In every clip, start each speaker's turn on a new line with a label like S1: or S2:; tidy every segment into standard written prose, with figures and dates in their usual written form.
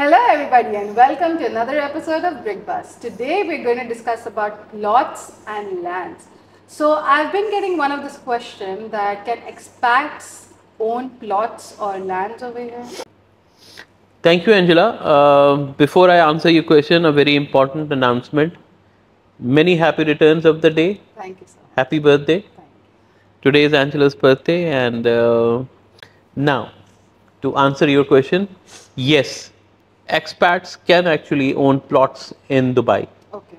S1: Hello everybody and welcome to another episode of Brick Bus. Today we're going to discuss about plots and lands. So I've been getting one of this question that can expats own plots or lands over here?
S2: Thank you, Angela. Before I answer your question, a very important announcement. Many happy returns of the day.
S1: Thank you so much.
S2: Happy birthday.
S1: Thank you.
S2: Today is Angela's birthday, and now to answer your question, yes, expats can actually own plots in Dubai.
S1: Okay.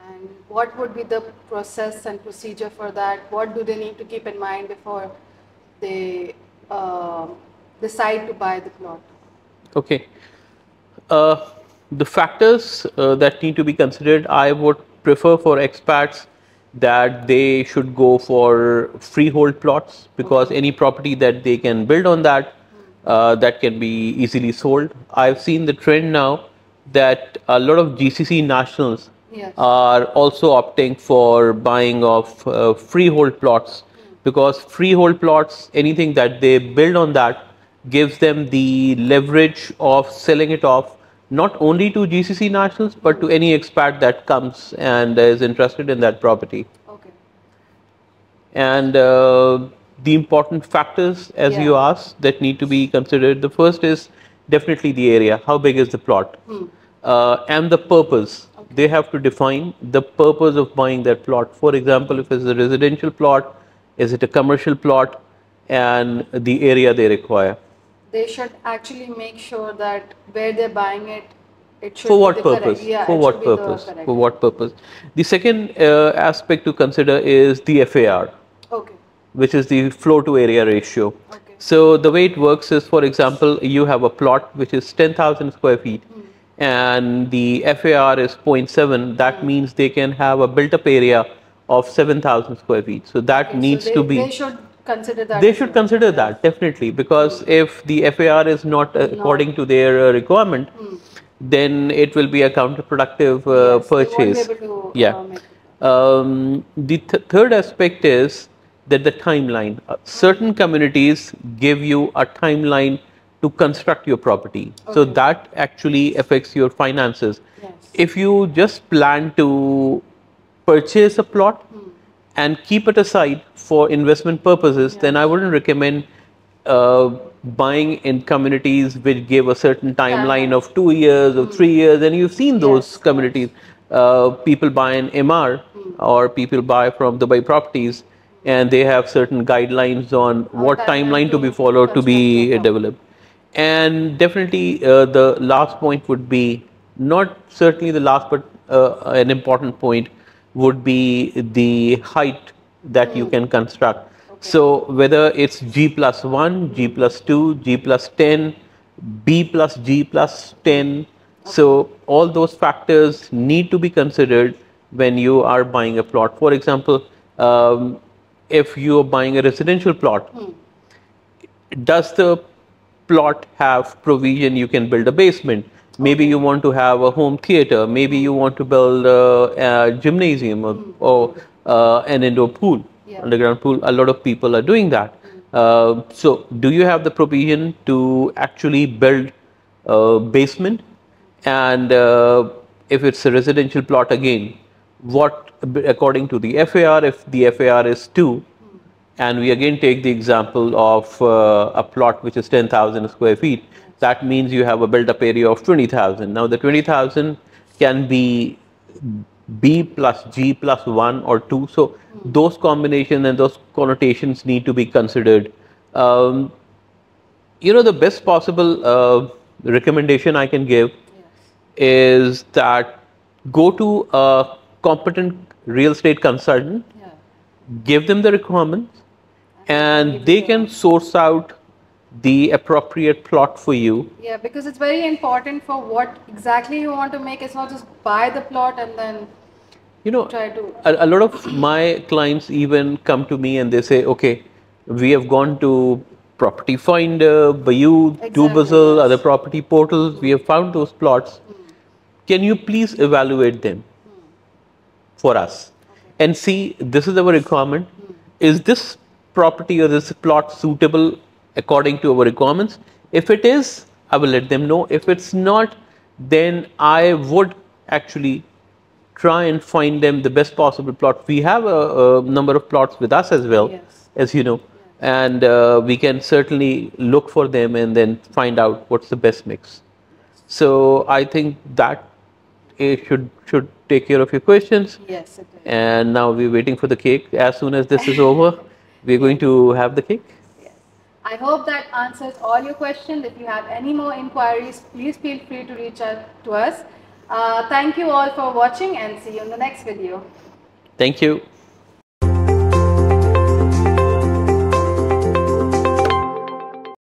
S1: And what would be the process and procedure for that? What do they need to keep in mind before they decide to buy the plot?
S2: Okay. The factors that need to be considered, I would prefer for expats that they should go for freehold plots, because any property that they can build on that, that can be easily sold. I've seen the trend now that a lot of GCC nationals
S1: Yes.
S2: are also opting for buying of freehold plots, because freehold plots, anything that they build on that gives them the leverage of selling it off not only to GCC nationals but to any expat that comes and is interested in that property.
S1: Okay.
S2: And the important factors, as you asked, that need to be considered. The first is definitely the area. How big is the plot? And the purpose.
S1: Okay.
S2: They have to define the purpose of buying that plot. For example, if it's a residential plot, is it a commercial plot, and the area they require.
S1: They should actually make sure that where they're buying it, it should
S2: For
S1: be
S2: what
S1: the
S2: purpose?
S1: correct. Yeah,
S2: For
S1: it
S2: what
S1: should be the
S2: purpose?
S1: correct.
S2: For what purpose? The second aspect to consider is the FAR,
S1: Okay.
S2: which is the floor to area ratio.
S1: Okay.
S2: So the way it works is, for example, you have a plot which is 10,000 square feet and the FAR is 0.7. That means they can have a built up area of 7,000 square feet. So that
S1: Okay,
S2: needs
S1: so
S2: to be.
S1: They should consider that.
S2: They
S1: as
S2: should
S1: well.
S2: consider that, definitely, because if the FAR is not according to their requirement, then it will be a counterproductive
S1: Yes,
S2: purchase.
S1: They won't be able to,
S2: Yeah.
S1: make it.
S2: The third aspect is that the timeline. Certain communities give you a timeline to construct your property. So
S1: Okay.
S2: that actually affects your finances.
S1: Yes.
S2: If you just plan to purchase a plot and keep it aside for investment purposes, then I wouldn't recommend buying in communities which give a certain timeline of 2 years or 3 years. And you've seen those
S1: Yes,
S2: communities. People buy in MR or people buy from Dubai properties, and they have certain guidelines on what timeline to be followed to be developed. And definitely the last point would be, not certainly the last, but an important point would be the height that you can construct. So whether it's G plus 1, G plus 2, G plus 10, B plus G plus 10. So all those factors need to be considered when you are buying a plot. For example, if you are buying a residential plot, does the plot have provision you can build a basement? Maybe you want to have a home theater. Maybe you want to build a gymnasium or an indoor pool, underground pool. A lot of people are doing that. So do you have the provision to actually build a basement? And if it's a residential plot again, what, according to the FAR, if the FAR is 2, and we again take the example of a plot which is 10,000 square feet, that means you have a built-up area of 20,000. Now the 20,000 can be B plus G plus 1 or 2. So those combinations and those connotations need to be considered. The best possible recommendation I can give is that go to a competent real estate consultant, give them the requirements, and they can source out the appropriate plot for you.
S1: Yeah, because it's very important for what exactly you want to make. It's not just buy the plot and then try to.
S2: A lot of my clients even come to me and they say, okay, we have gone to Property Finder, Bayou, Dubazel, other property portals. We have found those plots. Can you please evaluate them for us and see, this is our requirement. Is this property or this plot suitable according to our requirements? If it is, I will let them know. If it's not, then I would actually try and find them the best possible plot. We have a number of plots with us as well,
S1: Yes.
S2: as you know,
S1: Yes.
S2: and we can certainly look for them and then find out what's the best mix. So I think that it should take care of your questions.
S1: Yes, it is.
S2: And now we're waiting for the cake. As soon as this is over, we're going
S1: Yes.
S2: to have the cake.
S1: Yes. I hope that answers all your questions. If you have any more inquiries, please feel free to reach out to us. Thank you all for watching and see you in the next video.
S2: Thank you.